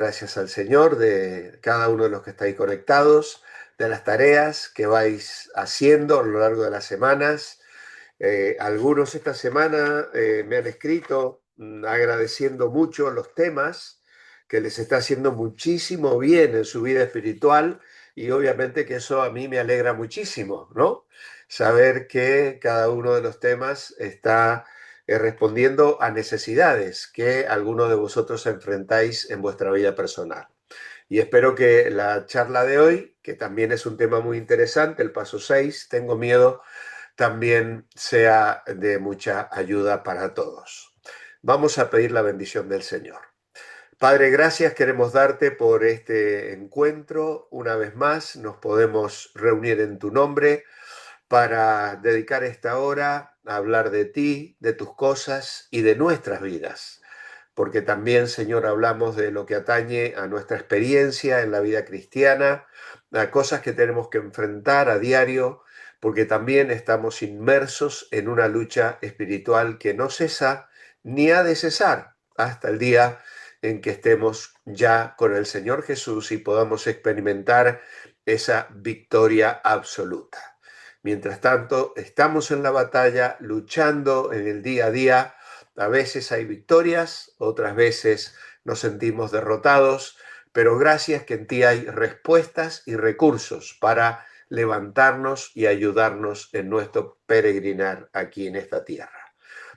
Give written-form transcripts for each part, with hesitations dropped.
gracias al Señor de cada uno de los que estáis conectados, de las tareas que vais haciendo a lo largo de las semanas. Algunos esta semana me han escrito agradeciendo mucho los temas que les está haciendo muchísimo bien en su vida espiritual, y obviamente que eso a mí me alegra muchísimo, ¿no? Saber que cada uno de los temas está respondiendo a necesidades que algunos de vosotros enfrentáis en vuestra vida personal. Y espero que la charla de hoy, que también es un tema muy interesante, el paso 6, tengo miedo, también sea de mucha ayuda para todos. Vamos a pedir la bendición del Señor. Padre, gracias queremos darte por este encuentro. Una vez más nos podemos reunir en tu nombre para dedicar esta hora a hablar de ti, de tus cosas y de nuestras vidas. Porque también, Señor, hablamos de lo que atañe a nuestra experiencia en la vida cristiana, a cosas que tenemos que enfrentar a diario, porque también estamos inmersos en una lucha espiritual que no cesa ni ha de cesar hasta el día en que estemos ya con el Señor Jesús y podamos experimentar esa victoria absoluta. Mientras tanto, estamos en la batalla, luchando en el día a día. A veces hay victorias, otras veces nos sentimos derrotados, pero gracias que en ti hay respuestas y recursos para levantarnos y ayudarnos en nuestro peregrinar aquí en esta tierra.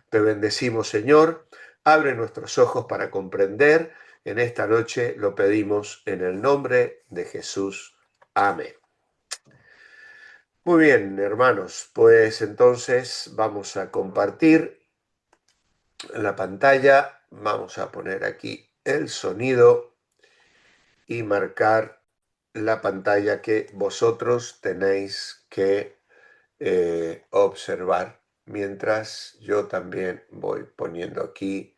Te bendecimos, Señor, abre nuestros ojos para comprender. En esta noche lo pedimos en el nombre de Jesús. Amén. Muy bien, hermanos, pues entonces vamos a compartir la pantalla. Vamos a poner aquí el sonido y marcar la pantalla que vosotros tenéis que observar, mientras yo también voy poniendo aquí.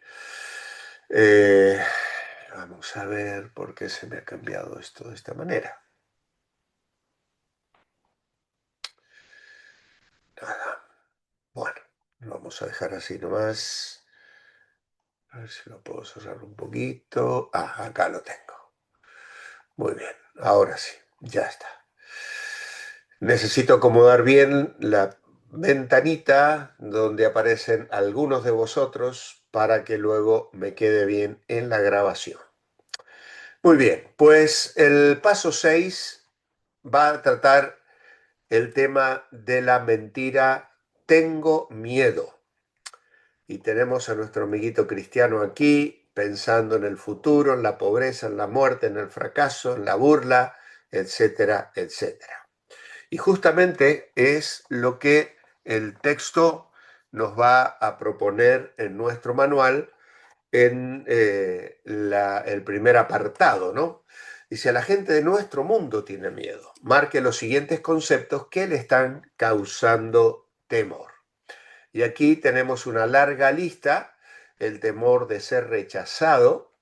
Vamos a ver por qué se me ha cambiado esto de esta manera. Nada. Bueno, lo vamos a dejar así nomás. A ver si lo puedo cerrar un poquito. Ah, acá lo tengo. Muy bien, ahora sí, ya está. Necesito acomodar bien la ventanita donde aparecen algunos de vosotros para que luego me quede bien en la grabación. Muy bien, pues el paso 6 va a tratar el tema de la mentira. Tengo miedo. Y tenemos a nuestro amiguito cristiano aquí pensando en el futuro, en la pobreza, en la muerte, en el fracaso, en la burla, etcétera, etcétera. Y justamente es lo que el texto nos va a proponer en nuestro manual en el primer apartado, ¿no? Dice: la gente de nuestro mundo tiene miedo. Marque los siguientes conceptos que le están causando temor. Y aquí tenemos una larga lista: el temor de ser rechazado,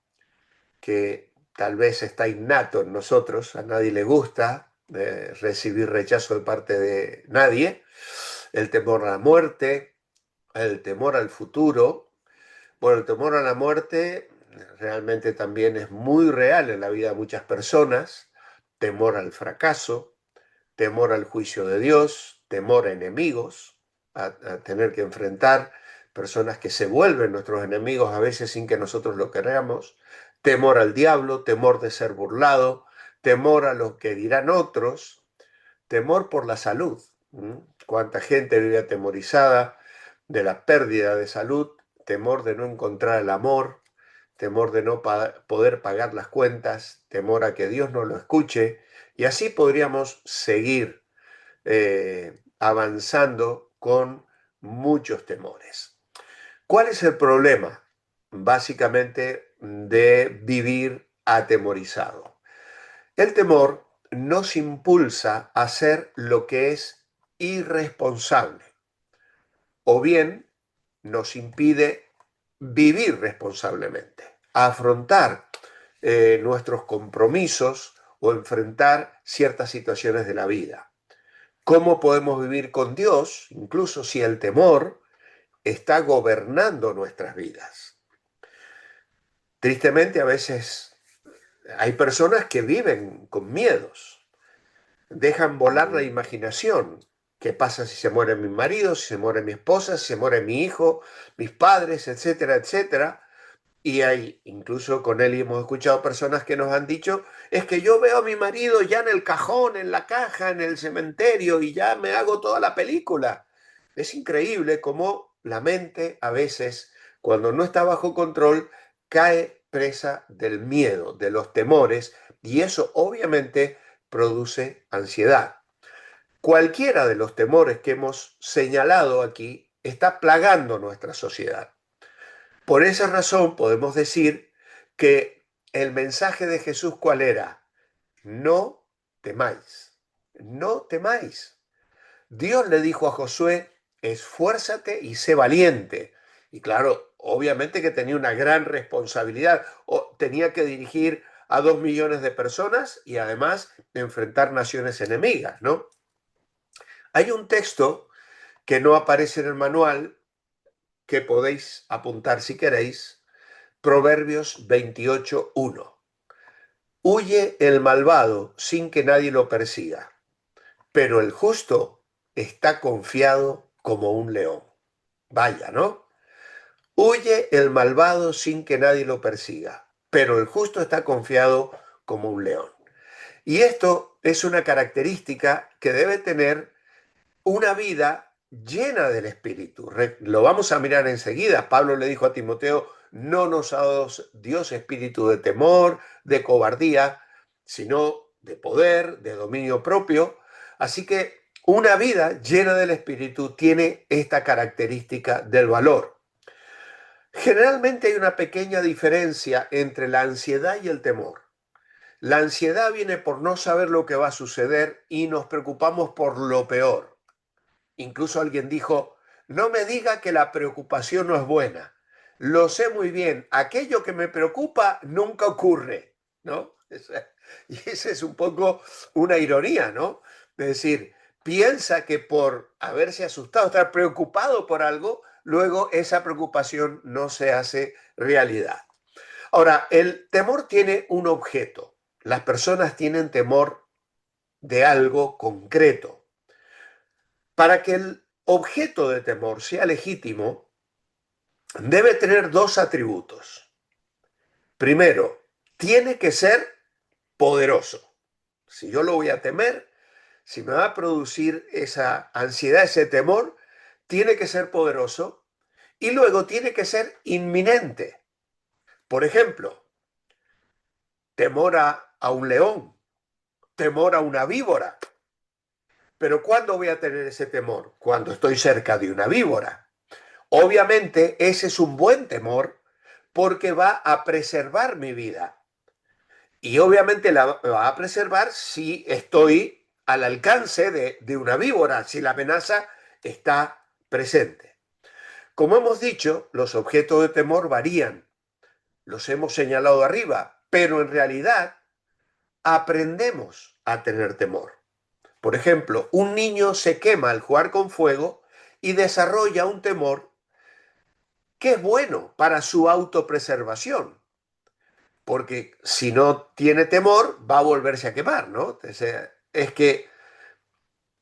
que tal vez está innato en nosotros, a nadie le gusta recibir rechazo de parte de nadie; el temor a la muerte, el temor al futuro. Bueno, el temor a la muerte realmente también es muy real en la vida de muchas personas. Temor al fracaso, temor al juicio de Dios, temor a enemigos, a tener que enfrentar personas que se vuelven nuestros enemigos a veces sin que nosotros lo queramos, temor al diablo, temor de ser burlado, temor a lo que dirán otros, temor por la salud. ¿Cuánta gente vive atemorizada de la pérdida de salud? Temor de no encontrar el amor, temor de no poder pagar las cuentas, temor a que Dios no lo escuche, y así podríamos seguir avanzando con muchos temores. ¿Cuál es el problema, básicamente, de vivir atemorizado? El temor nos impulsa a hacer lo que es irresponsable, o bien nos impide vivir responsablemente, afrontar nuestros compromisos o enfrentar ciertas situaciones de la vida. ¿Cómo podemos vivir con Dios, incluso si el temor está gobernando nuestras vidas? Tristemente, a veces Hay personas que viven con miedos, dejan volar la imaginación. ¿Qué pasa si se muere mi marido, si se muere mi esposa, si se muere mi hijo, mis padres, etcétera, etcétera? Y hay, incluso con él hemos escuchado personas que nos han dicho, es que yo veo a mi marido ya en el cajón, en la caja, en el cementerio y ya me hago toda la película. Es increíble cómo la mente a veces, cuando no está bajo control, cae presa del miedo, de los temores, y eso obviamente produce ansiedad. Cualquiera de los temores que hemos señalado aquí está plagando nuestra sociedad. Por esa razón podemos decir que el mensaje de Jesús, ¿cuál era? No temáis, no temáis. Dios le dijo a Josué, esfuérzate y sé valiente. Y claro, obviamente que tenía una gran responsabilidad, o tenía que dirigir a 2 millones de personas y además enfrentar naciones enemigas, ¿no? Hay un texto que no aparece en el manual, que podéis apuntar si queréis, Proverbios 28:1. Huye el malvado sin que nadie lo persiga, pero el justo está confiado como un león. Vaya, ¿no? Huye el malvado sin que nadie lo persiga, pero el justo está confiado como un león. Y esto es una característica que debe tener una vida llena del Espíritu. Lo vamos a mirar enseguida. Pablo le dijo a Timoteo, no nos ha dado Dios espíritu de temor, de cobardía, sino de poder, de dominio propio. Así que una vida llena del Espíritu tiene esta característica del valor. Generalmente hay una pequeña diferencia entre la ansiedad y el temor. La ansiedad viene por no saber lo que va a suceder y nos preocupamos por lo peor. Incluso alguien dijo, no me diga que la preocupación no es buena. Lo sé muy bien, aquello que me preocupa nunca ocurre, ¿no? Y esa es un poco una ironía, ¿no? Es decir, piensa que por haberse asustado, estar preocupado por algo, luego esa preocupación no se hace realidad. Ahora, el temor tiene un objeto. Las personas tienen temor de algo concreto. Para que el objeto de temor sea legítimo, debe tener dos atributos. Primero, tiene que ser poderoso. Si yo lo voy a temer, si me va a producir esa ansiedad, ese temor, tiene que ser poderoso y luego tiene que ser inminente. Por ejemplo, temor a un león, temor a una víbora. Pero ¿cuándo voy a tener ese temor? Cuando estoy cerca de una víbora. Obviamente ese es un buen temor porque va a preservar mi vida. Y obviamente la va a preservar si estoy al alcance de una víbora, si la amenaza está presente. Como hemos dicho, los objetos de temor varían, los hemos señalado arriba, pero en realidad aprendemos a tener temor. Por ejemplo, un niño se quema al jugar con fuego y desarrolla un temor que es bueno para su autopreservación, porque si no tiene temor va a volverse a quemar, ¿no? Es que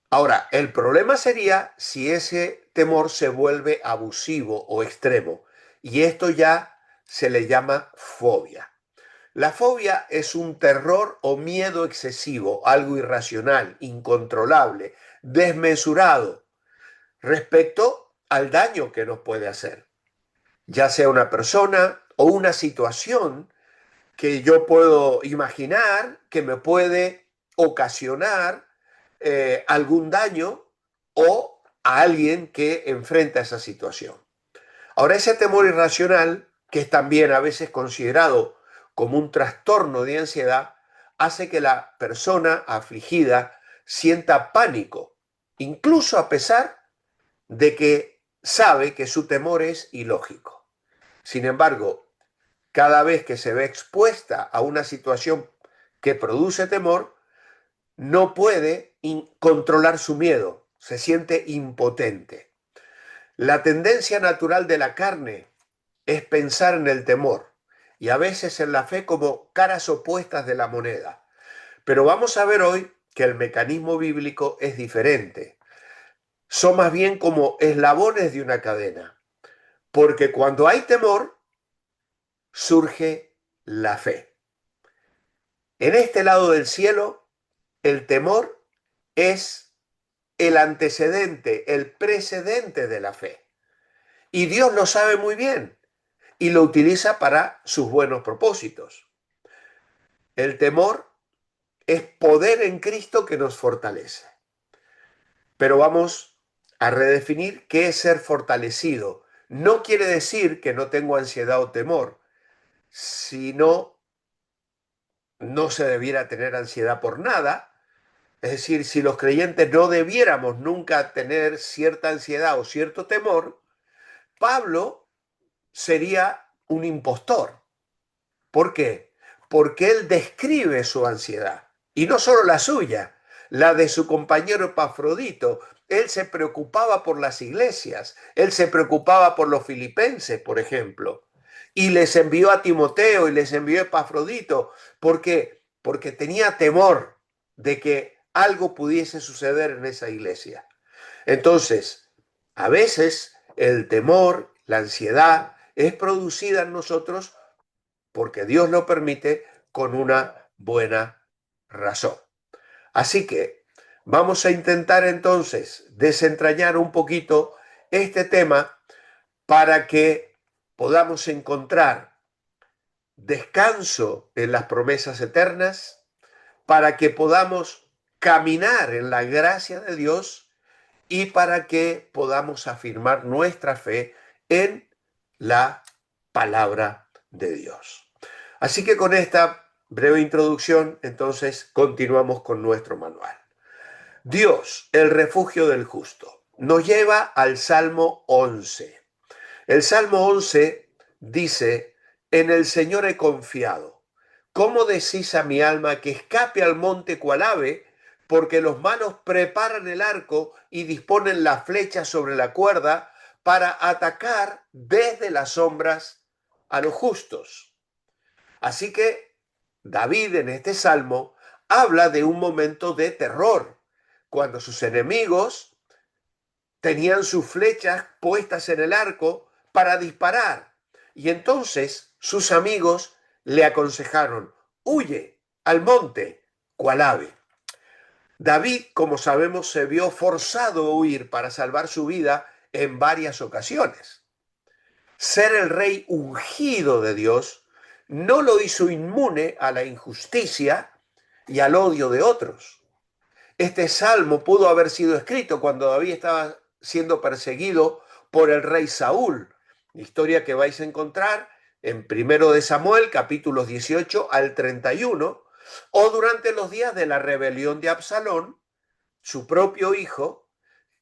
ahora el problema sería si ese temor se vuelve abusivo o extremo, y esto ya se le llama fobia. La fobia es un terror o miedo excesivo, algo irracional, incontrolable, desmesurado respecto al daño que nos puede hacer, ya sea una persona o una situación que yo puedo imaginar que me puede ocasionar algún daño o a alguien que enfrenta esa situación. Ahora, ese temor irracional, que es también a veces considerado como un trastorno de ansiedad, hace que la persona afligida sienta pánico, incluso a pesar de que sabe que su temor es ilógico. Sin embargo, cada vez que se ve expuesta a una situación que produce temor, no puede controlar su miedo, se siente impotente. La tendencia natural de la carne es pensar en el temor, y a veces en la fe como caras opuestas de la moneda. Pero vamos a ver hoy que el mecanismo bíblico es diferente. Son más bien como eslabones de una cadena, porque cuando hay temor, surge la fe. En este lado del cielo, el temor es el antecedente, el precedente de la fe. Y Dios lo sabe muy bien y lo utiliza para sus buenos propósitos. El temor es poder en Cristo que nos fortalece. Pero vamos a redefinir qué es ser fortalecido. No quiere decir que no tengo ansiedad o temor, sino no se debiera tener ansiedad por nada. Es decir, si los creyentes no debiéramos nunca tener cierta ansiedad o cierto temor, Pablo sería un impostor. ¿Por qué? Porque él describe su ansiedad, y no solo la suya, la de su compañero Epafrodito. Él se preocupaba por las iglesias, él se preocupaba por los filipenses, por ejemplo, y les envió a Timoteo y les envió a Epafrodito. ¿Por qué? Porque tenía temor de que algo pudiese suceder en esa iglesia. Entonces, a veces el temor, la ansiedad, es producida en nosotros porque Dios lo permite con una buena razón. Así que vamos a intentar entonces desentrañar un poquito este tema para que podamos encontrar descanso en las promesas eternas, para que podamos caminar en la gracia de Dios y para que podamos afirmar nuestra fe en la palabra de Dios. Así que con esta breve introducción, entonces continuamos con nuestro manual. Dios, el refugio del justo, nos lleva al Salmo 11. El Salmo 11 dice: en el Señor he confiado. ¿Cómo decís a mi alma que escape al monte cual ave? Porque los malos preparan el arco y disponen la flecha sobre la cuerda para atacar desde las sombras a los justos. Así que David en este salmo habla de un momento de terror, cuando sus enemigos tenían sus flechas puestas en el arco para disparar. Y entonces sus amigos le aconsejaron: huye al monte, cual ave. David, como sabemos, se vio forzado a huir para salvar su vida en varias ocasiones. Ser el rey ungido de Dios no lo hizo inmune a la injusticia y al odio de otros. Este salmo pudo haber sido escrito cuando David estaba siendo perseguido por el rey Saúl, historia que vais a encontrar en 1 de Samuel, capítulos 18 al 31, o durante los días de la rebelión de Absalón, su propio hijo,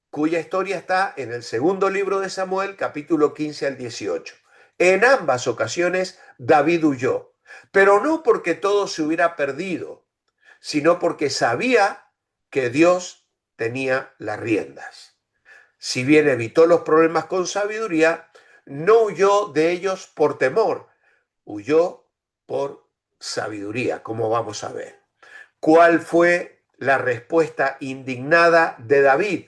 cuya historia está en el segundo libro de Samuel, capítulo 15 al 18. En ambas ocasiones David huyó, pero no porque todo se hubiera perdido, sino porque sabía que Dios tenía las riendas. Si bien evitó los problemas con sabiduría, no huyó de ellos por temor, huyó por sabiduría, como vamos a ver. ¿Cuál fue la respuesta indignada de David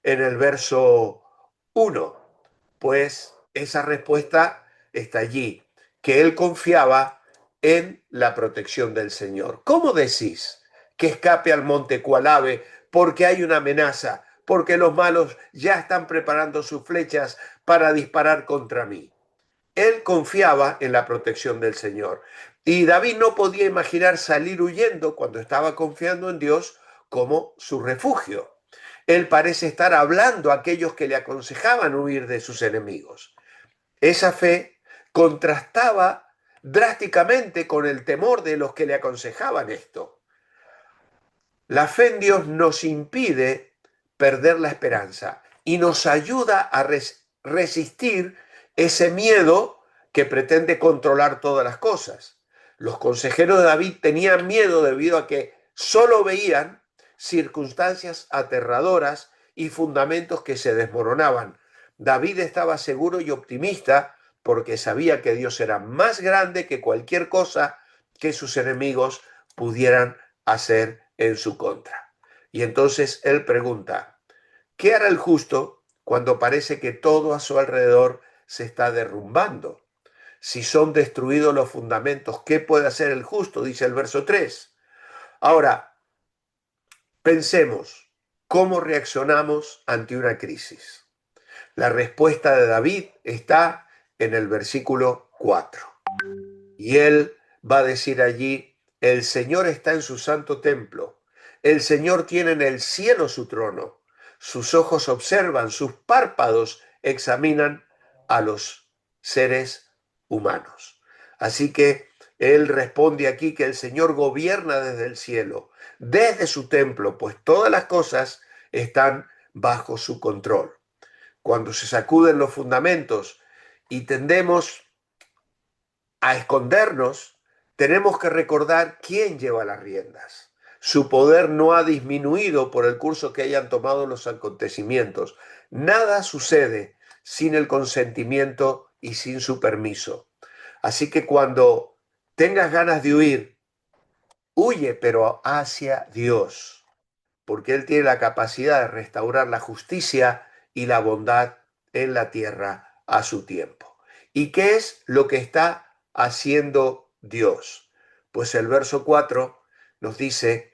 en el verso 1? Pues esa respuesta está allí, que él confiaba en la protección del Señor. ¿Cómo decís que escape al monte cual ave porque hay una amenaza, porque los malos ya están preparando sus flechas para disparar contra mí? Él confiaba en la protección del Señor. Y David no podía imaginar salir huyendo cuando estaba confiando en Dios como su refugio. Él parece estar hablando a aquellos que le aconsejaban huir de sus enemigos. Esa fe contrastaba drásticamente con el temor de los que le aconsejaban esto. La fe en Dios nos impide perder la esperanza y nos ayuda a resistir ese miedo que pretende controlar todas las cosas. Los consejeros de David tenían miedo debido a que solo veían circunstancias aterradoras y fundamentos que se desmoronaban. David estaba seguro y optimista porque sabía que Dios era más grande que cualquier cosa que sus enemigos pudieran hacer en su contra. Y entonces él pregunta, ¿qué hará el justo cuando parece que todo a su alrededor se está derrumbando? Si son destruidos los fundamentos, ¿qué puede hacer el justo? Dice el verso 3. Ahora, pensemos cómo reaccionamos ante una crisis. La respuesta de David está en el versículo 4. Y él va a decir allí, el Señor está en su santo templo, el Señor tiene en el cielo su trono, sus ojos observan, sus párpados examinan a los seres humanos. Así que él responde aquí que el Señor gobierna desde el cielo, desde su templo, pues todas las cosas están bajo su control. Cuando se sacuden los fundamentos y tendemos a escondernos, tenemos que recordar quién lleva las riendas. Su poder no ha disminuido por el curso que hayan tomado los acontecimientos. Nada sucede sin el consentimiento y sin su permiso. Así que cuando tengas ganas de huir, huye, pero hacia Dios, porque Él tiene la capacidad de restaurar la justicia y la bondad en la tierra a su tiempo. ¿Y qué es lo que está haciendo Dios? Pues el verso 4 nos dice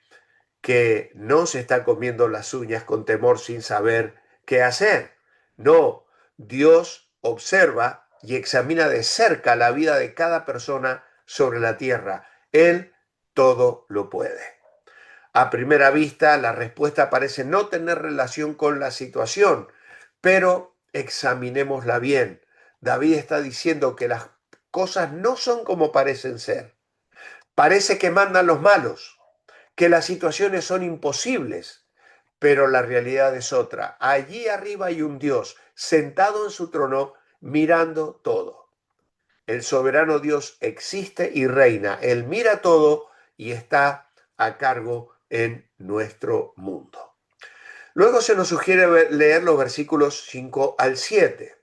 que no se está comiendo las uñas con temor sin saber qué hacer. No, Dios observa y examina de cerca la vida de cada persona sobre la tierra. Él todo lo puede. A primera vista, la respuesta parece no tener relación con la situación, pero examinémosla bien. David está diciendo que las cosas no son como parecen ser. Parece que mandan los malos, que las situaciones son imposibles, pero la realidad es otra. Allí arriba hay un Dios sentado en su trono mirando todo. El soberano Dios existe y reina. Él mira todo y está a cargo en nuestro mundo. Luego se nos sugiere leer los versículos 5 al 7.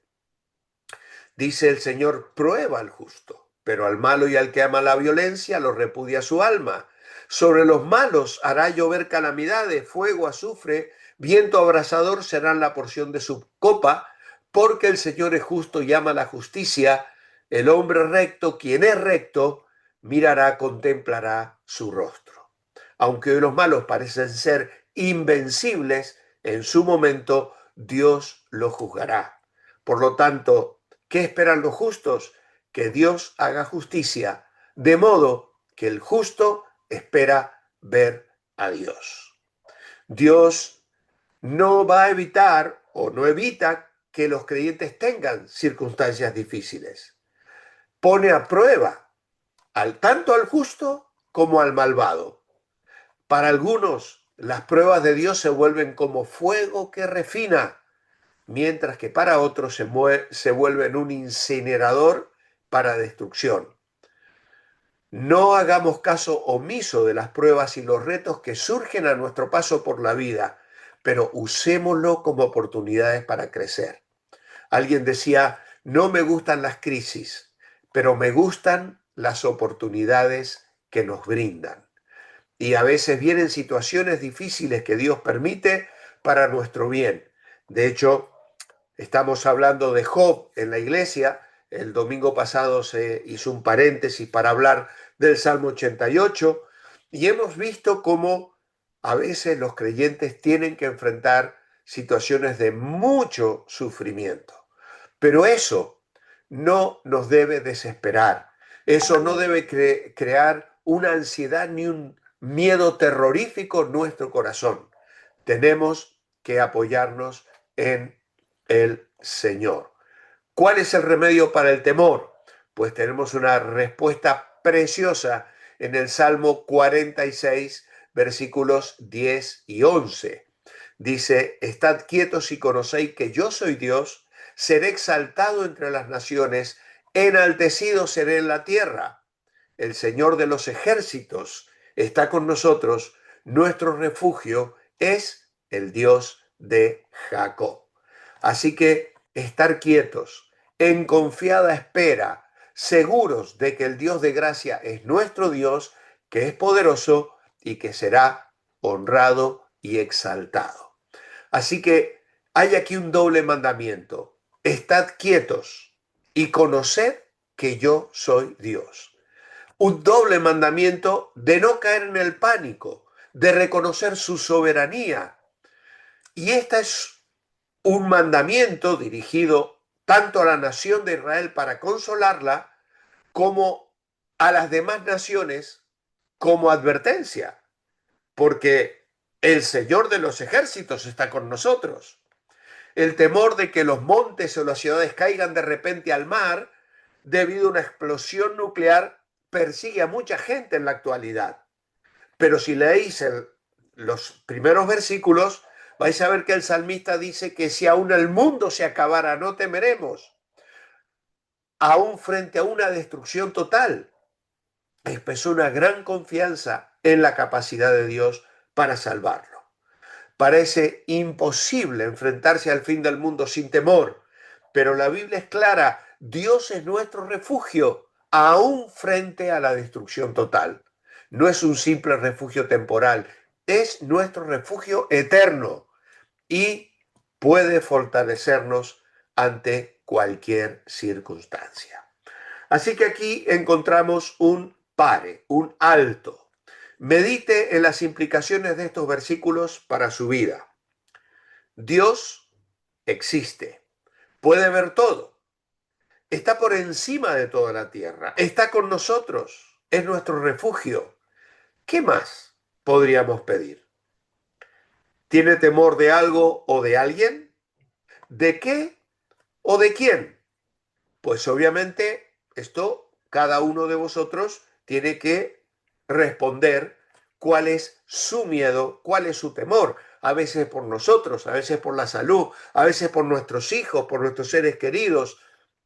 Dice el Señor, prueba al justo, pero al malo y al que ama la violencia lo repudia su alma. Sobre los malos hará llover calamidades, fuego, azufre, viento abrasador serán la porción de su copa, porque el Señor es justo y ama la justicia. El hombre recto, quien es recto, mirará, contemplará su rostro. Aunque hoy los malos parecen ser invencibles, en su momento Dios los juzgará. Por lo tanto, ¿qué esperan los justos? Que Dios haga justicia, de modo que el justo espera ver a Dios. Dios no va a evitar o no evita que los creyentes tengan circunstancias difíciles. Pone a prueba tanto al justo como al malvado. Para algunos, las pruebas de Dios se vuelven como fuego que refina, mientras que para otros se vuelven un incinerador para destrucción. No hagamos caso omiso de las pruebas y los retos que surgen a nuestro paso por la vida, pero usémoslo como oportunidades para crecer. Alguien decía, no me gustan las crisis, pero me gustan las oportunidades que nos brindan. Y a veces vienen situaciones difíciles que Dios permite para nuestro bien. De hecho, estamos hablando de Job en la iglesia. El domingo pasado se hizo un paréntesis para hablar del Salmo 88 y hemos visto cómo a veces los creyentes tienen que enfrentar situaciones de mucho sufrimiento. Pero eso no nos debe desesperar. Eso no debe crear una ansiedad ni un miedo terrorífico en nuestro corazón. Tenemos que apoyarnos en el Señor. ¿Cuál es el remedio para el temor? Pues tenemos una respuesta preciosa en el Salmo 46, versículos 10 y 11. Dice, estad quietos y conocéis que yo soy Dios, seré exaltado entre las naciones, enaltecido seré en la tierra. El Señor de los ejércitos está con nosotros, nuestro refugio es el Dios de Jacob. Así que estar quietos, en confiada espera, seguros de que el Dios de gracia es nuestro Dios, que es poderoso y que será honrado y exaltado. Así que hay aquí un doble mandamiento. Estad quietos y conoced que yo soy Dios. Un doble mandamiento de no caer en el pánico, de reconocer su soberanía. Y este es un mandamiento dirigido tanto a la nación de Israel para consolarla, como a las demás naciones como advertencia, porque el Señor de los ejércitos está con nosotros. El temor de que los montes o las ciudades caigan de repente al mar debido a una explosión nuclear persigue a mucha gente en la actualidad. Pero si leéis los primeros versículos, vais a ver que el salmista dice que si aún el mundo se acabara, no temeremos, aún frente a una destrucción total. Expresó una gran confianza en la capacidad de Dios para salvarlo. Parece imposible enfrentarse al fin del mundo sin temor, pero la Biblia es clara: Dios es nuestro refugio, aún frente a la destrucción total. No es un simple refugio temporal, es nuestro refugio eterno y puede fortalecernos ante cualquier circunstancia. Así que aquí encontramos un pare, un alto. Medite en las implicaciones de estos versículos para su vida. Dios existe, puede ver todo, está por encima de toda la tierra, está con nosotros, es nuestro refugio. ¿Qué más podríamos pedir? ¿Tiene temor de algo o de alguien? ¿De qué o de quién? Pues obviamente esto cada uno de vosotros tiene que responder cuál es su miedo, cuál es su temor. A veces por nosotros, a veces por la salud, a veces por nuestros hijos, por nuestros seres queridos,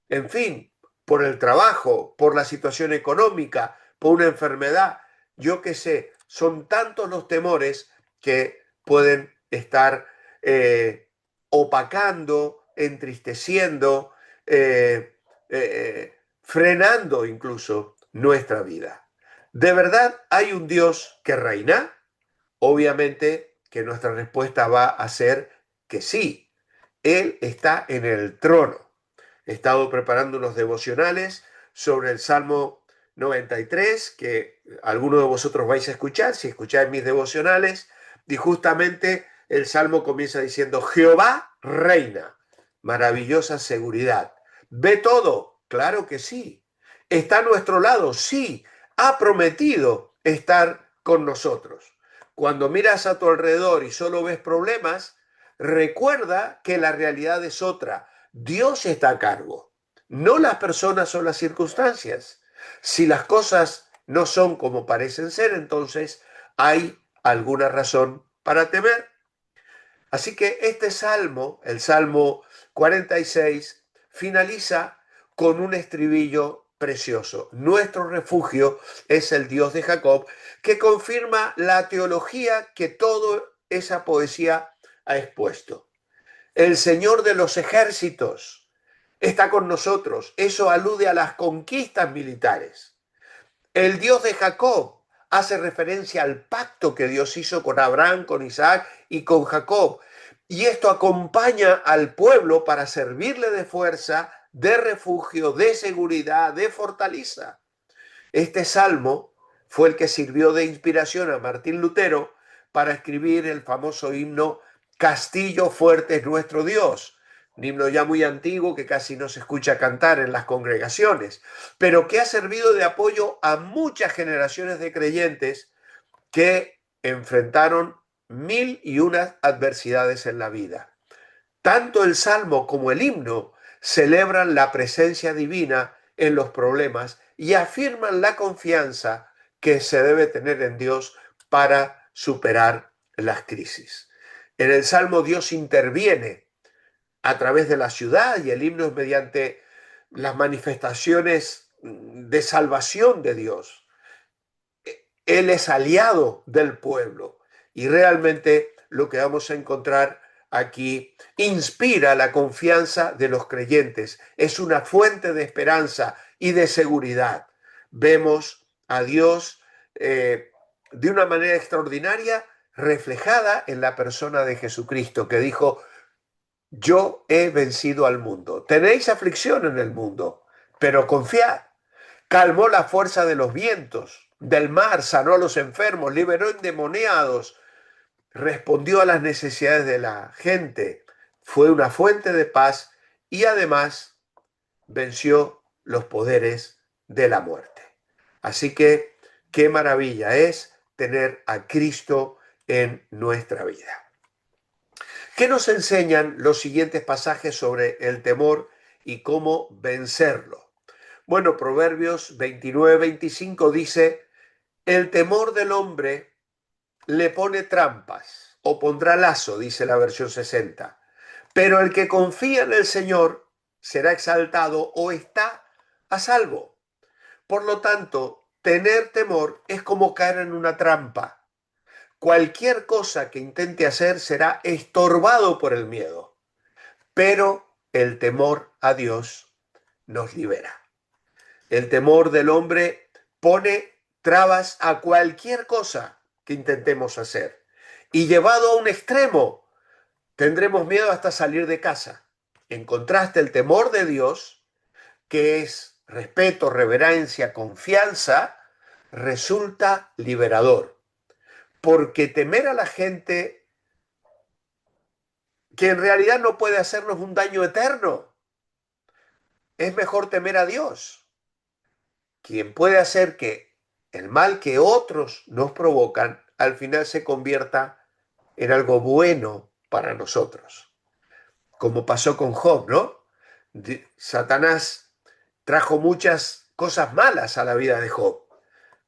en fin, por el trabajo, por la situación económica, por una enfermedad. Yo qué sé, son tantos los temores que pueden estar opacando, entristeciendo, frenando incluso nuestra vida. ¿De verdad hay un Dios que reina? Obviamente que nuestra respuesta va a ser que sí. Él está en el trono. He estado preparando unos devocionales sobre el Salmo 93, que algunos de vosotros vais a escuchar, si escucháis mis devocionales, y justamente el Salmo comienza diciendo: Jehová reina, maravillosa seguridad. ¿Ve todo? Claro que sí. ¿Está a nuestro lado? Sí. Ha prometido estar con nosotros. Cuando miras a tu alrededor y solo ves problemas, recuerda que la realidad es otra. Dios está a cargo, no las personas o las circunstancias. Si las cosas no son como parecen ser, entonces hay alguna razón para temer. Así que este salmo, el Salmo 46, finaliza con un estribillo precioso. Nuestro refugio es el Dios de Jacob, que confirma la teología que toda esa poesía ha expuesto. El Señor de los ejércitos está con nosotros. Eso alude a las conquistas militares. El Dios de Jacob hace referencia al pacto que Dios hizo con Abraham, con Isaac y con Jacob. Y esto acompaña al pueblo para servirle de fuerza, de refugio, de seguridad, de fortaleza. Este salmo fue el que sirvió de inspiración a Martín Lutero para escribir el famoso himno Castillo fuerte es nuestro Dios, un himno ya muy antiguo que casi no se escucha cantar en las congregaciones, pero que ha servido de apoyo a muchas generaciones de creyentes que enfrentaron mil y unas adversidades en la vida. Tanto el salmo como el himno celebran la presencia divina en los problemas y afirman la confianza que se debe tener en Dios para superar las crisis. En el salmo Dios interviene a través de la ciudad y el himno es mediante las manifestaciones de salvación de Dios. Él es aliado del pueblo y realmente lo que vamos a encontrar aquí inspira la confianza de los creyentes. Es una fuente de esperanza y de seguridad. Vemos a Dios de una manera extraordinaria reflejada en la persona de Jesucristo, que dijo: yo he vencido al mundo. Tenéis aflicción en el mundo, pero confiad. Calmó la fuerza de los vientos, del mar, sanó a los enfermos, liberó endemoniados, respondió a las necesidades de la gente, fue una fuente de paz y además venció los poderes de la muerte. Así que qué maravilla es tener a Cristo en nuestra vida. ¿Qué nos enseñan los siguientes pasajes sobre el temor y cómo vencerlo? Bueno, Proverbios 29-25 dice: el temor del hombre le pone trampas o pondrá lazo, dice la versión 60. Pero el que confía en el Señor será exaltado o está a salvo. Por lo tanto, tener temor es como caer en una trampa. Cualquier cosa que intente hacer será estorbado por el miedo, pero el temor a Dios nos libera. El temor del hombre pone trabas a cualquier cosa que intentemos hacer. Y llevado a un extremo, tendremos miedo hasta salir de casa. En contraste, el temor de Dios, que es respeto, reverencia, confianza, resulta liberador. Porque temer a la gente que en realidad no puede hacernos un daño eterno, es mejor temer a Dios, quien puede hacer que el mal que otros nos provocan al final se convierta en algo bueno para nosotros. Como pasó con Job, ¿no? Satanás trajo muchas cosas malas a la vida de Job,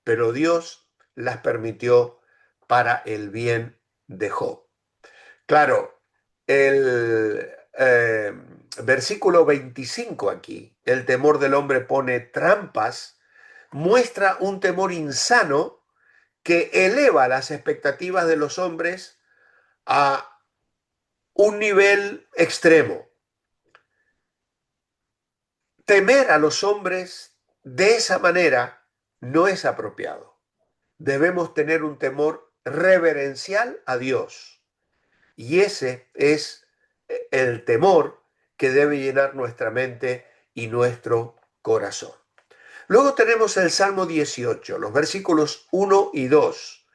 pero Dios las permitió para el bien de Job. Claro, el versículo 25 aquí, el temor del hombre pone trampas, muestra un temor insano que eleva las expectativas de los hombres a un nivel extremo. Temer a los hombres de esa manera no es apropiado. Debemos tener un temor reverencial a Dios. Y ese es el temor que debe llenar nuestra mente y nuestro corazón. Luego tenemos el Salmo 18, los versículos 1 y 2.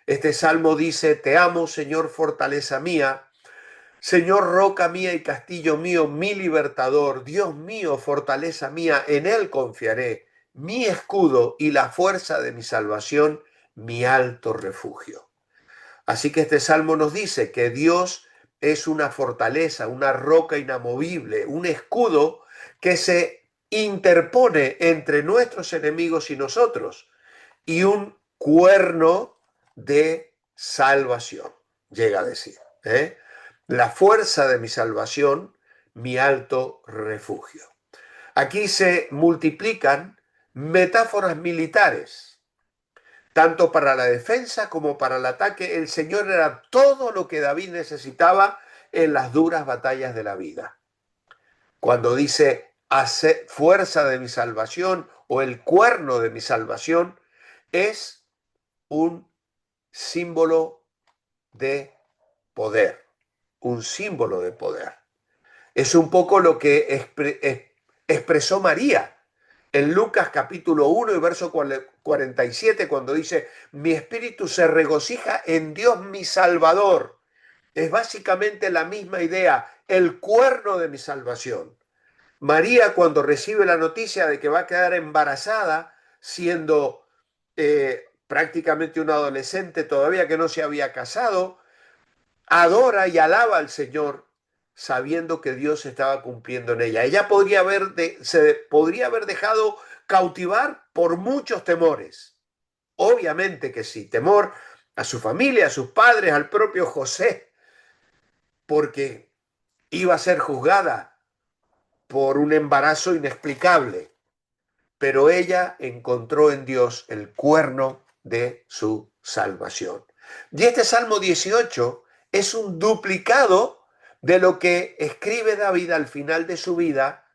Este salmo dice: te amo, Señor, fortaleza mía, Señor, roca mía y castillo mío, mi libertador, Dios mío, fortaleza mía, en Él confiaré, mi escudo y la fuerza de mi salvación, mi alto refugio. Así que este salmo nos dice que Dios es una fortaleza, una roca inamovible, un escudo que se interpone entre nuestros enemigos y nosotros, y un cuerno de salvación, llega a decir, ¿eh? La fuerza de mi salvación, mi alto refugio. Aquí se multiplican metáforas militares. Tanto para la defensa como para el ataque, el Señor era todo lo que David necesitaba en las duras batallas de la vida. Cuando dice hace fuerza de mi salvación o el cuerno de mi salvación, es un símbolo de poder, un símbolo de poder. Es un poco lo que expresó María en Lucas capítulo 1 y verso 47, cuando dice: mi espíritu se regocija en Dios mi Salvador. Es básicamente la misma idea, el cuerno de mi salvación. María, cuando recibe la noticia de que va a quedar embarazada, siendo prácticamente una adolescente todavía que no se había casado, adora y alaba al Señor, sabiendo que Dios estaba cumpliendo en ella. Ella se podría haber dejado cautivar por muchos temores. Obviamente que sí, temor a su familia, a sus padres, al propio José, porque iba a ser juzgada por un embarazo inexplicable. Pero ella encontró en Dios el cuerno de su salvación. Y este Salmo 18 es un duplicado de lo que escribe David al final de su vida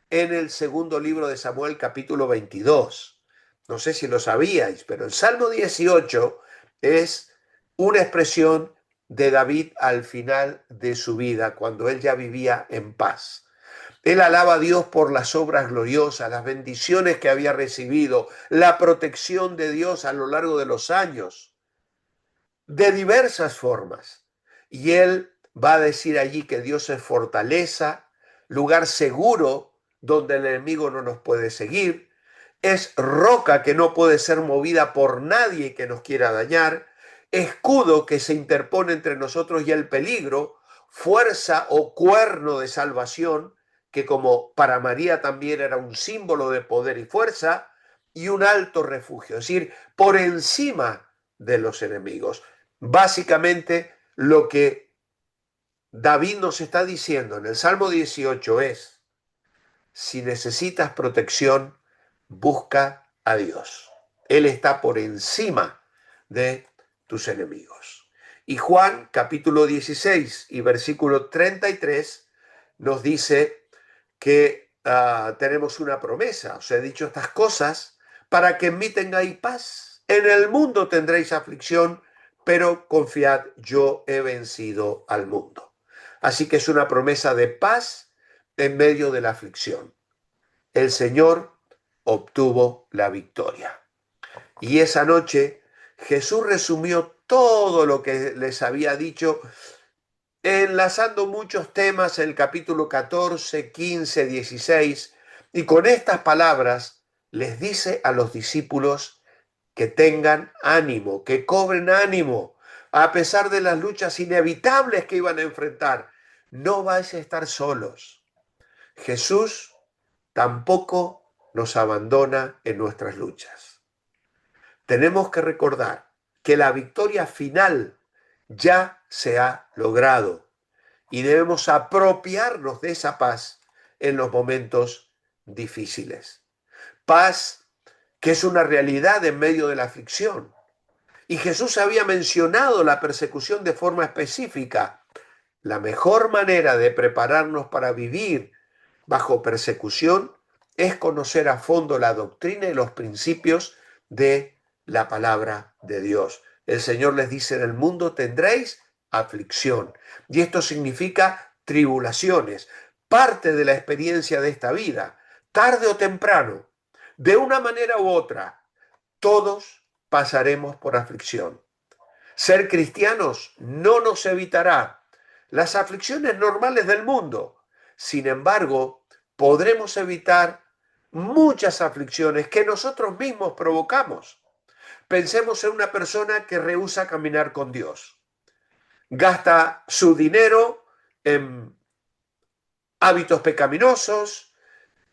en el segundo libro de Samuel, capítulo 22. No sé si lo sabíais, pero el Salmo 18 es una expresión de David al final de su vida, cuando él ya vivía en paz. Él alaba a Dios por las obras gloriosas, las bendiciones que había recibido, la protección de Dios a lo largo de los años, de diversas formas. Y él va a decir allí que Dios es fortaleza, lugar seguro donde el enemigo no nos puede seguir, es roca que no puede ser movida por nadie que nos quiera dañar, escudo que se interpone entre nosotros y el peligro, fuerza o cuerno de salvación, que como para María también era un símbolo de poder y fuerza, y un alto refugio, es decir, por encima de los enemigos. Básicamente lo que David nos está diciendo en el Salmo 18 es: si necesitas protección, busca a Dios. Él está por encima de tus enemigos. Y Juan, capítulo 16 y versículo 33, nos dice que tenemos una promesa. Os he dicho estas cosas para que en mí tengáis paz. En el mundo tendréis aflicción, pero confiad, yo he vencido al mundo. Así que es una promesa de paz en medio de la aflicción. El Señor obtuvo la victoria. Y esa noche Jesús resumió todo lo que les había dicho, enlazando muchos temas en el capítulo 14, 15, 16, y con estas palabras les dice a los discípulos que tengan ánimo, que cobren ánimo, a pesar de las luchas inevitables que iban a enfrentar. No vais a estar solos. Jesús tampoco nos abandona en nuestras luchas. Tenemos que recordar que la victoria final ya se ha logrado y debemos apropiarnos de esa paz en los momentos difíciles. Paz que es una realidad en medio de la aflicción. Y Jesús había mencionado la persecución de forma específica. La mejor manera de prepararnos para vivir bajo persecución es conocer a fondo la doctrina y los principios de la palabra de Dios. El Señor les dice: en el mundo tendréis aflicción. Y esto significa tribulaciones, parte de la experiencia de esta vida. Tarde o temprano, de una manera u otra, todos pasaremos por aflicción. Ser cristianos no nos evitará las aflicciones normales del mundo. Sin embargo, podremos evitar muchas aflicciones que nosotros mismos provocamos. Pensemos en una persona que rehúsa caminar con Dios. Gasta su dinero en hábitos pecaminosos,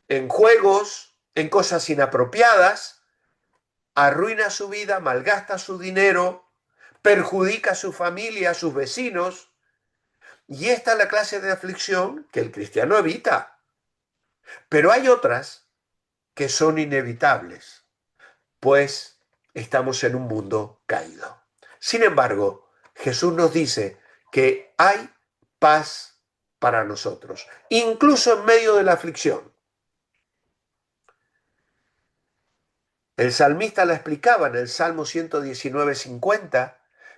en juegos, en cosas inapropiadas, arruina su vida, malgasta su dinero, perjudica a su familia, a sus vecinos. Y esta es la clase de aflicción que el cristiano evita. Pero hay otras que son inevitables, pues estamos en un mundo caído. Sin embargo, Jesús nos dice que hay paz para nosotros, incluso en medio de la aflicción. El salmista la explicaba en el Salmo 119:50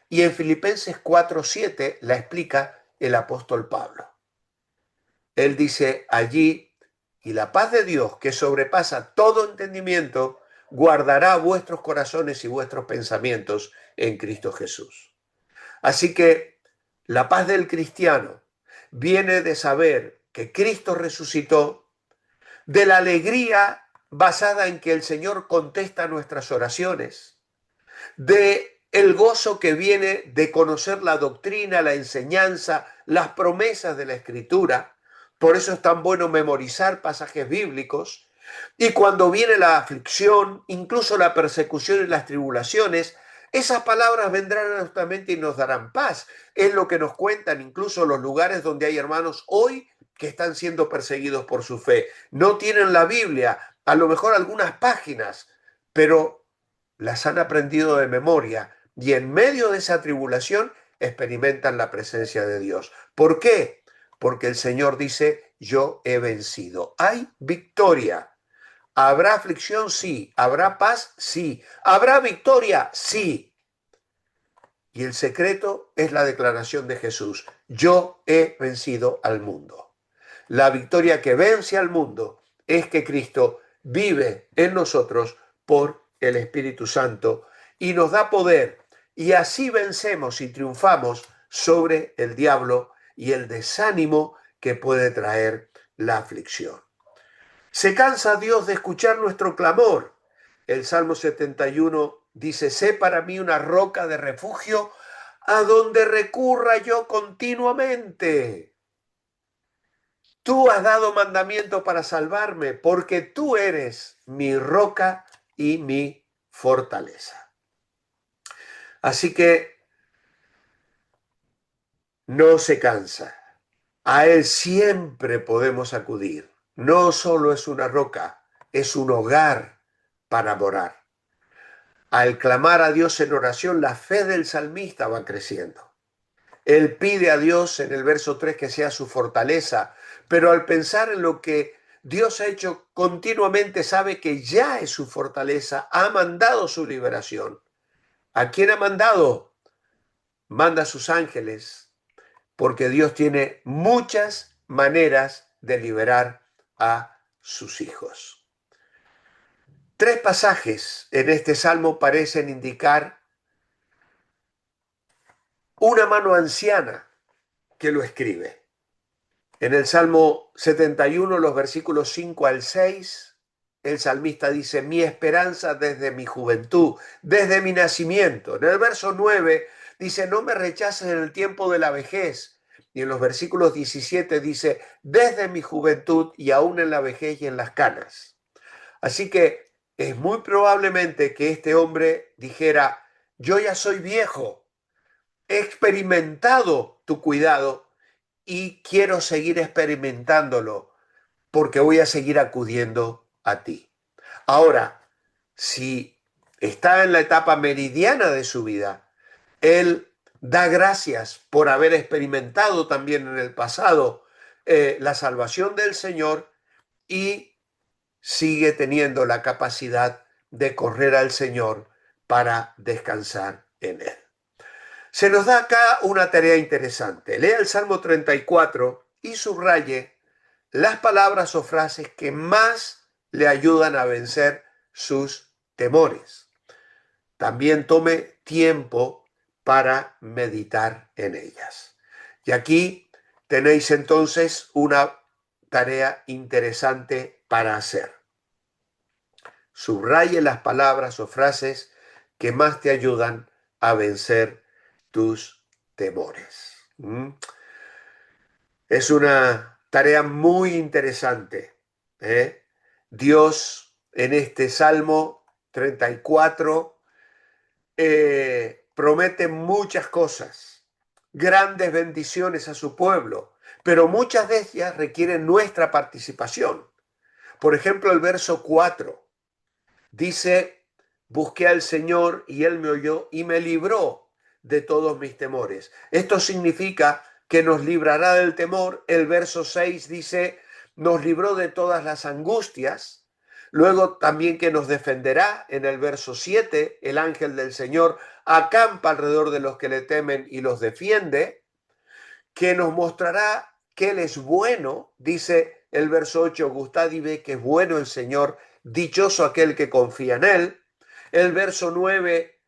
y en Filipenses 4:7 la explica el apóstol Pablo. Él dice allí: y la paz de Dios, que sobrepasa todo entendimiento, guardará vuestros corazones y vuestros pensamientos en Cristo Jesús. Así que la paz del cristiano viene de saber que Cristo resucitó, de la alegría basada en que el Señor contesta nuestras oraciones, de el gozo que viene de conocer la doctrina, la enseñanza, las promesas de la Escritura. Por eso es tan bueno memorizar pasajes bíblicos. Y cuando viene la aflicción, incluso la persecución y las tribulaciones, esas palabras vendrán a nuestra mente y nos darán paz. Es lo que nos cuentan incluso los lugares donde hay hermanos hoy que están siendo perseguidos por su fe. No tienen la Biblia, a lo mejor algunas páginas, pero las han aprendido de memoria y en medio de esa tribulación experimentan la presencia de Dios. ¿Por qué? porque el Señor dice, yo he vencido. Hay victoria. ¿Habrá aflicción? Sí. ¿Habrá paz? Sí. ¿Habrá victoria? Sí. Y el secreto es la declaración de Jesús. Yo he vencido al mundo. La victoria que vence al mundo es que Cristo vive en nosotros por el Espíritu Santo y nos da poder. Y así vencemos y triunfamos sobre el diablo y el desánimo que puede traer la aflicción. ¿Se cansa Dios de escuchar nuestro clamor? El Salmo 71 dice, sé para mí una roca de refugio a donde recurra yo continuamente. Tú has dado mandamiento para salvarme, porque tú eres mi roca y mi fortaleza. Así que no se cansa. A Él siempre podemos acudir. No solo es una roca, es un hogar para morar. Al clamar a Dios en oración, la fe del salmista va creciendo. Él pide a Dios en el verso 3 que sea su fortaleza, pero al pensar en lo que Dios ha hecho continuamente, sabe que ya es su fortaleza, ha mandado su liberación. ¿A quién ha mandado? Manda a sus ángeles, porque Dios tiene muchas maneras de liberar a sus hijos. 3 pasajes en este salmo parecen indicar una mano anciana que lo escribe. En el Salmo 71, los versículos 5 al 6, el salmista dice, mi esperanza desde mi juventud, desde mi nacimiento. En el verso 9 dice, no me rechaces en el tiempo de la vejez. Y en los versículos 17 dice, desde mi juventud y aún en la vejez y en las canas. Así que es muy probablemente que este hombre dijera, yo ya soy viejo, he experimentado tu cuidado y quiero seguir experimentándolo porque voy a seguir acudiendo a ti. Ahora, si está en la etapa meridiana de su vida, él da gracias por haber experimentado también en el pasado la salvación del Señor y sigue teniendo la capacidad de correr al Señor para descansar en él. Se nos da acá una tarea interesante. Lea el Salmo 34 y subraye las palabras o frases que más le ayudan a vencer sus temores. También tome tiempo para meditar en ellas. Y aquí tenéis entonces una tarea interesante para hacer. Subraye las palabras o frases que más te ayudan a vencer tus temores. Es una tarea muy interesante. Dios en este Salmo 34 promete muchas cosas, grandes bendiciones a su pueblo, pero muchas de ellas requieren nuestra participación. Por ejemplo, el verso 4 dice, busqué al Señor y Él me oyó y me libró de todos mis temores. Esto significa que nos librará del temor. El verso 6 dice, nos libró de todas las angustias. Luego también que nos defenderá. En el verso 7, el ángel del Señor acampa alrededor de los que le temen y los defiende. Que nos mostrará que Él es bueno, dice el verso 8, gustad y ve que es bueno el Señor, dichoso aquel que confía en Él. El verso 9,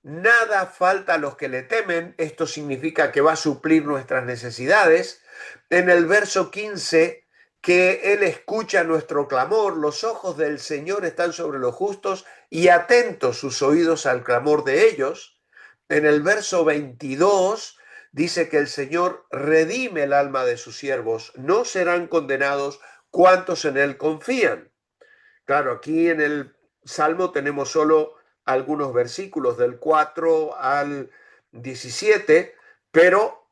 nada falta a los que le temen, esto significa que va a suplir nuestras necesidades. En el verso 15, que Él escucha nuestro clamor, los ojos del Señor están sobre los justos y atentos sus oídos al clamor de ellos. En el verso 22, dice que el Señor redime el alma de sus siervos, no serán condenados cuantos en Él confían. Claro, aquí en el Salmo tenemos solo algunos versículos del 4 al 17, pero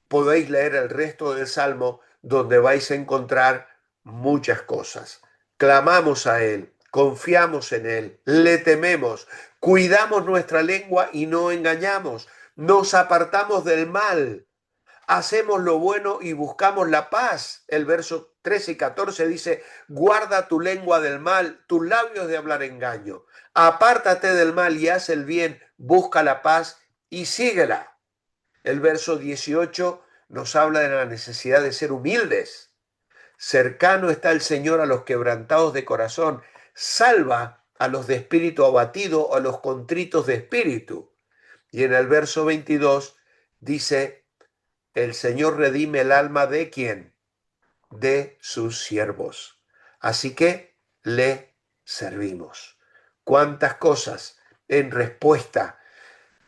podéis leer el resto del Salmo donde vais a encontrar muchas cosas. Clamamos a Él, confiamos en Él, le tememos, cuidamos nuestra lengua y no engañamos, nos apartamos del mal, hacemos lo bueno y buscamos la paz. El verso 13 y 14 dice, guarda tu lengua del mal, tus labios de hablar engaño. Apártate del mal y haz el bien, busca la paz y síguela. El verso 18 nos habla de la necesidad de ser humildes. Cercano está el Señor a los quebrantados de corazón, salva a los de espíritu abatido, a los contritos de espíritu. Y en el verso 22 dice, el Señor redime el alma de ¿quién? De sus siervos. Así que le servimos. ¿Cuántas cosas en respuesta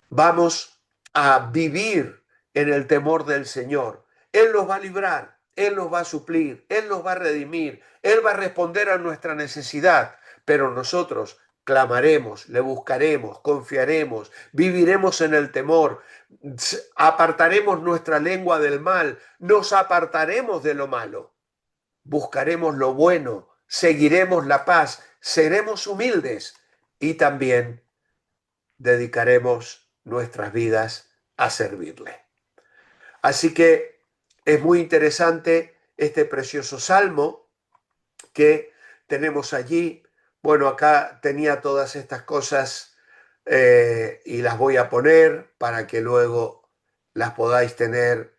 vamos a vivir en el temor del Señor? Él nos va a librar, Él nos va a suplir, Él nos va a redimir, Él va a responder a nuestra necesidad, pero nosotros clamaremos, le buscaremos, confiaremos, viviremos en el temor, apartaremos nuestra lengua del mal, nos apartaremos de lo malo, buscaremos lo bueno, seguiremos la paz, seremos humildes y también dedicaremos nuestras vidas a servirle. Así que es muy interesante este precioso salmo que tenemos allí. Bueno, acá tenía todas estas cosas y las voy a poner para que luego las podáis tener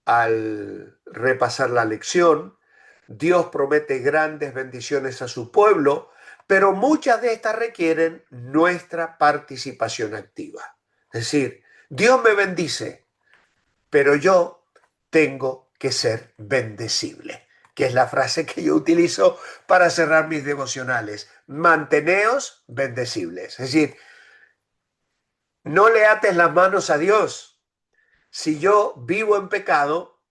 al repasar la lección. Dios promete grandes bendiciones a su pueblo, pero muchas de estas requieren nuestra participación activa. Es decir, Dios me bendice, pero yo tengo que ser bendecible, que es la frase que yo utilizo para cerrar mis devocionales. Manteneos bendecibles. Es decir, no le ates las manos a Dios. Si yo vivo en pecado,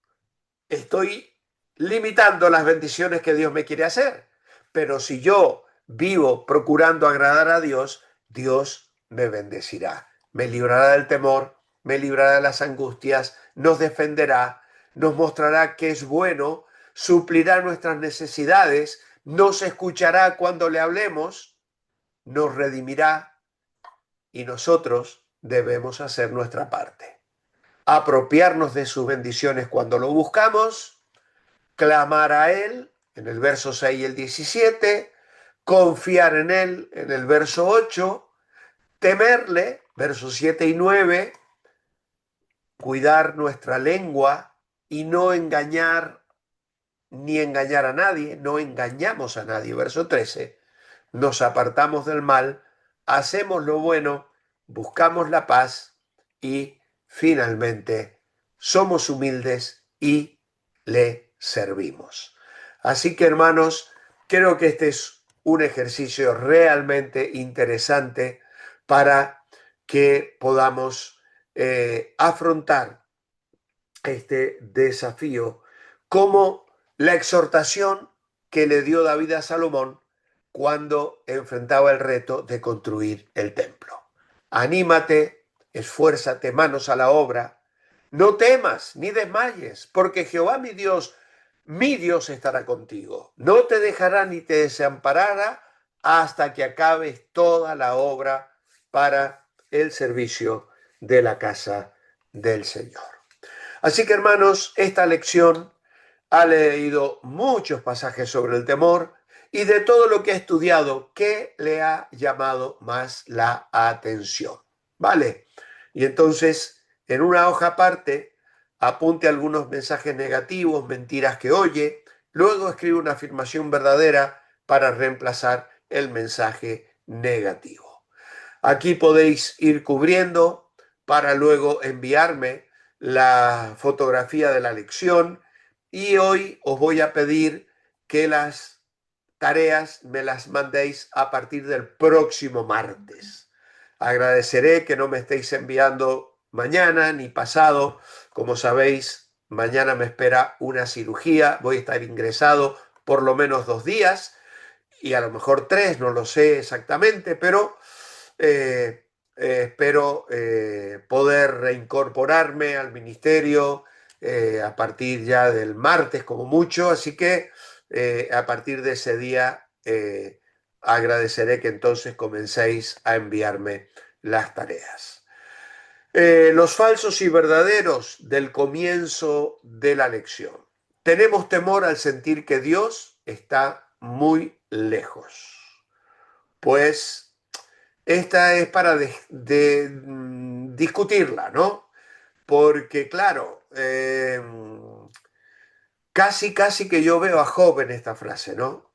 estoy limitando las bendiciones que Dios me quiere hacer. Pero si yo vivo procurando agradar a Dios, Dios me bendecirá. Me librará del temor, me librará de las angustias, nos defenderá, nos mostrará que es bueno, suplirá nuestras necesidades, nos escuchará cuando le hablemos, nos redimirá y nosotros debemos hacer nuestra parte. Apropiarnos de sus bendiciones cuando lo buscamos, clamar a Él, en el verso 6 y el 17, confiar en Él, en el verso 8, temerle, versos 7 y 9, cuidar nuestra lengua y no engañar ni engañar a nadie, no engañamos a nadie, verso 13, nos apartamos del mal, hacemos lo bueno, buscamos la paz y finalmente somos humildes y le servimos. Así que hermanos, creo que este es un ejercicio realmente interesante para que podamos afrontar este desafío como la exhortación que le dio David a Salomón cuando enfrentaba el reto de construir el templo. Anímate, esfuérzate, manos a la obra, no temas ni desmayes, porque Jehová mi Dios estará contigo. No te dejará ni te desamparará hasta que acabes toda la obra para el servicio de la casa del Señor. Así que hermanos, esta lección ha leído muchos pasajes sobre el temor y de todo lo que ha estudiado, ¿qué le ha llamado más la atención? ¿Vale? Y entonces, en una hoja aparte, apunte algunos mensajes negativos, mentiras que oye, luego escribe una afirmación verdadera para reemplazar el mensaje negativo. Aquí podéis ir cubriendo para luego enviarme la fotografía de la lección y hoy os voy a pedir que las tareas me las mandéis a partir del próximo martes. Agradeceré que no me estéis enviando mañana ni pasado. Como sabéis, mañana me espera una cirugía. Voy a estar ingresado por lo menos 2 días y a lo mejor 3, no lo sé exactamente, pero espero poder reincorporarme al ministerio a partir ya del martes como mucho, así que a partir de ese día agradeceré que entonces comencéis a enviarme las tareas. Los falsos y verdaderos del comienzo de la lección. Tenemos temor al sentir que Dios está muy lejos. Pues esta es para discutirla, ¿no? Porque claro, casi que yo veo a Job en esta frase, ¿no?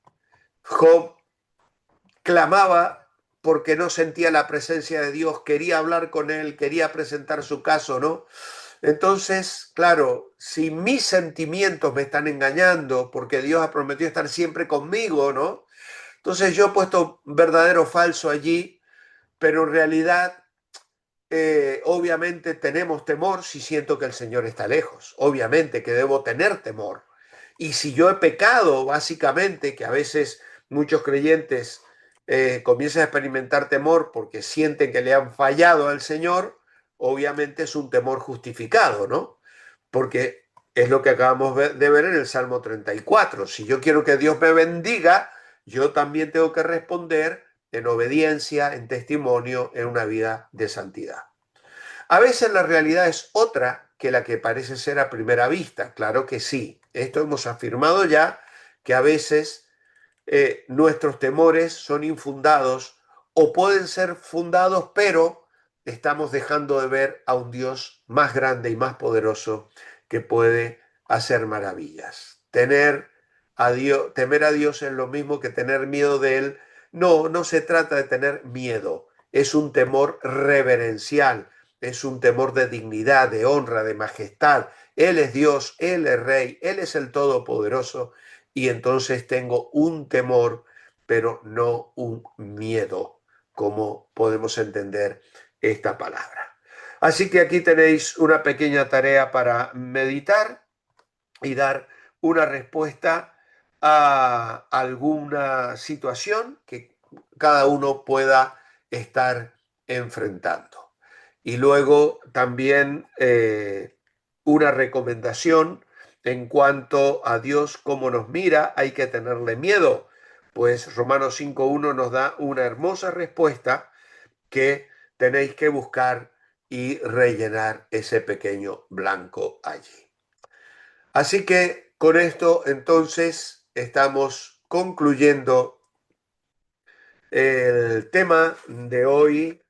Job clamaba porque no sentía la presencia de Dios, quería hablar con él, quería presentar su caso, ¿no? Entonces, claro, si mis sentimientos me están engañando, porque Dios ha prometido estar siempre conmigo, ¿no? Entonces yo he puesto verdadero o falso allí, pero en realidad, obviamente tenemos temor si siento que el Señor está lejos. Obviamente que debo tener temor. Y si yo he pecado, básicamente, que a veces muchos creyentes comienzan a experimentar temor porque sienten que le han fallado al Señor, obviamente es un temor justificado, ¿no? Porque es lo que acabamos de ver en el Salmo 34. Si yo quiero que Dios me bendiga, yo también tengo que responder en obediencia, en testimonio, en una vida de santidad. A veces la realidad es otra que la que parece ser a primera vista. Claro que sí. Esto hemos afirmado ya, que a veces nuestros temores son infundados o pueden ser fundados, pero estamos dejando de ver a un Dios más grande y más poderoso que puede hacer maravillas. Temer a Dios es lo mismo que tener miedo de Él. No, no se trata de tener miedo. Es un temor reverencial, es un temor de dignidad, de honra, de majestad. Él es Dios, Él es Rey, Él es el Todopoderoso, y entonces tengo un temor, pero no un miedo, como podemos entender esta palabra. Así que aquí tenéis una pequeña tarea para meditar y dar una respuesta a alguna situación que cada uno pueda estar enfrentando. Y luego también una recomendación en cuanto a Dios, cómo nos mira, hay que tenerle miedo. Pues Romanos 5.1 nos da una hermosa respuesta que tenéis que buscar y rellenar ese pequeño blanco allí. Así que con esto entonces estamos concluyendo el tema de hoy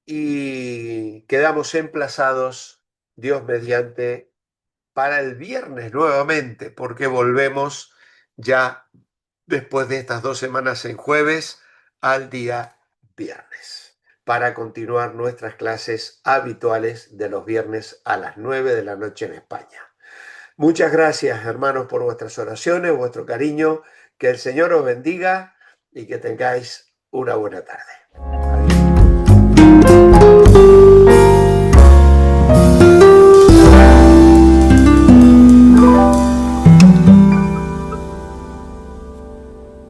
y quedamos emplazados, Dios mediante, para el viernes nuevamente, porque volvemos ya después de estas 2 semanas en jueves al día viernes, para continuar nuestras clases habituales de los viernes a las 9 de la noche en España. Muchas gracias, hermanos, por vuestras oraciones, vuestro cariño. Que el Señor os bendiga y que tengáis una buena tarde.